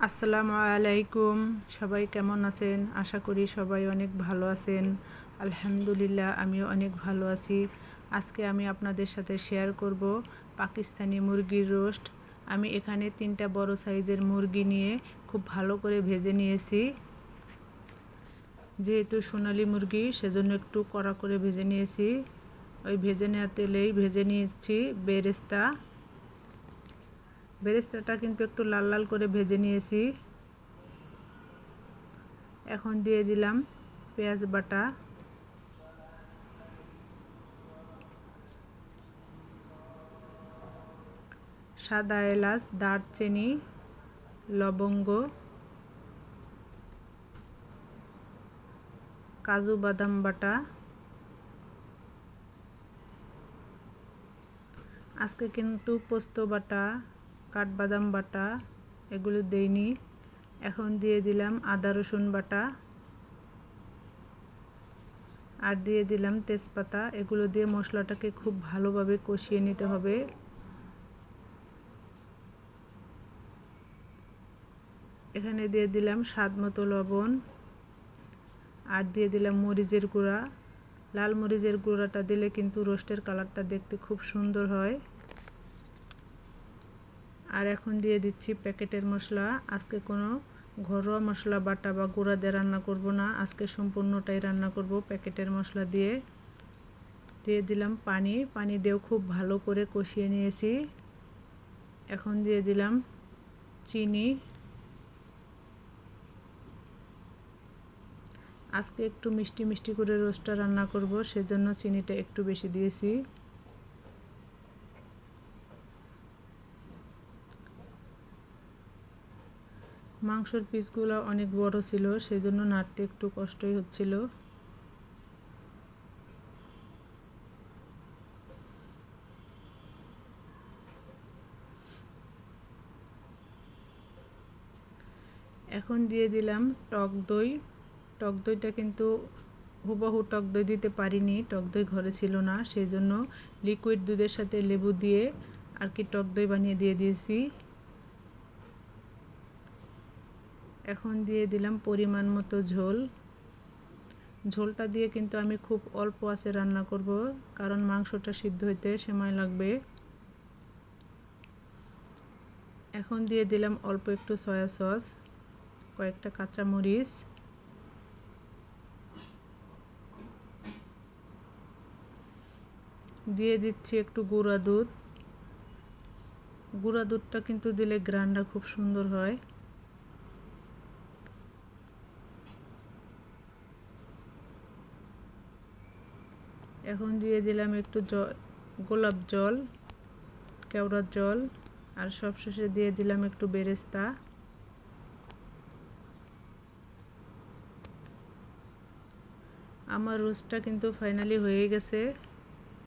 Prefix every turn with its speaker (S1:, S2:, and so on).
S1: আসসালামু আলাইকুম। সবাই কেমন আছেন? আশা করি সবাই অনেক ভালো আছেন। আলহামদুলিল্লাহ, আমিও অনেক ভালো আছি। আজকে আমি আপনাদের সাথে শেয়ার করব পাকিস্তানি মুরগির রোস্ট। আমি এখানে 3টা বড় সাইজের মুরগি নিয়ে খুব ভালো করে ভেজে নিয়েছি। যেহেতু সোনালী মুরগি, সেজন্য একটু কড়া করে ভেজে নিয়েছি। ওই ভেজে নেওয়া তেলেই ভেজে নিয়েছি বেরেস্তাটা কিন্তু একটু লাল লাল করে ভেজে নিয়েছি। এখন দিয়ে দিলাম পেঁয়াজ বাটা, সাদা এলাচ, দারচিনি, লবঙ্গ, কাজু বাদাম বাটা। আজকে কিন্তু পোস্ত বাটা, কাঠবাদাম বাটা এগুলো দেইনি। এখন দিয়ে দিলাম আদা রসুন বাটা আর দিয়ে দিলাম তেজপাতা। এগুলো দিয়ে মশলাটাকে খুব ভালোভাবে কষিয়ে নিতে হবে। এখানে দিয়ে দিলাম স্বাদ মতো লবণ আর দিয়ে দিলাম মরিচের গুঁড়া। লাল মরিচের গুঁড়াটা দিলে কিন্তু রোস্টের কালারটা দেখতে খুব সুন্দর হয়। আর এখন দিয়ে দিচ্ছি প্যাকেটের মশলা। আজকে কোনো ঘরোয়া মশলা বাটা বা গুঁড়া দিয়ে রান্না করব না, আজকে সম্পূর্ণটাই রান্না করব প্যাকেটের মশলা দিয়ে। দিয়ে দিলাম পানি দিয়েও খুব ভালো করে কষিয়ে নিয়েছি। এখন দিয়ে দিলাম চিনি। আজকে একটু মিষ্টি মিষ্টি করে রোস্টটা রান্না করব, সেজন্য চিনিটা একটু বেশি দিয়েছি। মাংসের পিসগুলো অনেক বড় ছিল, সেজন্য নাড়তে একটু কষ্টই হচ্ছিল। এখন দিয়ে দিলাম টক দই। টক দইটা কিন্তু হুবহু টক দই দিতে পারিনি, টক দই ঘরে ছিল না, সেই জন্য লিকুইড দুধের সাথে লেবু দিয়ে আর কি টক দই বানিয়ে দিয়ে দিয়েছি। এখন দিয়ে দিলাম পরিমাণ মতো ঝোল। ঝোলটা দিয়ে কিন্তু আমি খুব অল্প আঁচে রান্না করব, কারণ মাংসটা সিদ্ধ হইতে সময় লাগবে। এখন দিয়ে দিলাম অল্প একটু সয়া সস, কয়েকটা কাঁচামরিচ, দিয়ে দিচ্ছি একটু গুঁড়া দুধ। গুঁড়া দুধটা কিন্তু দিলে গ্রানটা খুব সুন্দর হয়। এখন দিয়ে দিলাম একটু গোলাপ জল, কেওড়ার জল, আর সবশেষে দিয়ে দিলাম একটু বেরেস্তা। আমার রোস্টটা কিন্তু ফাইনালি হয়ে গেছে।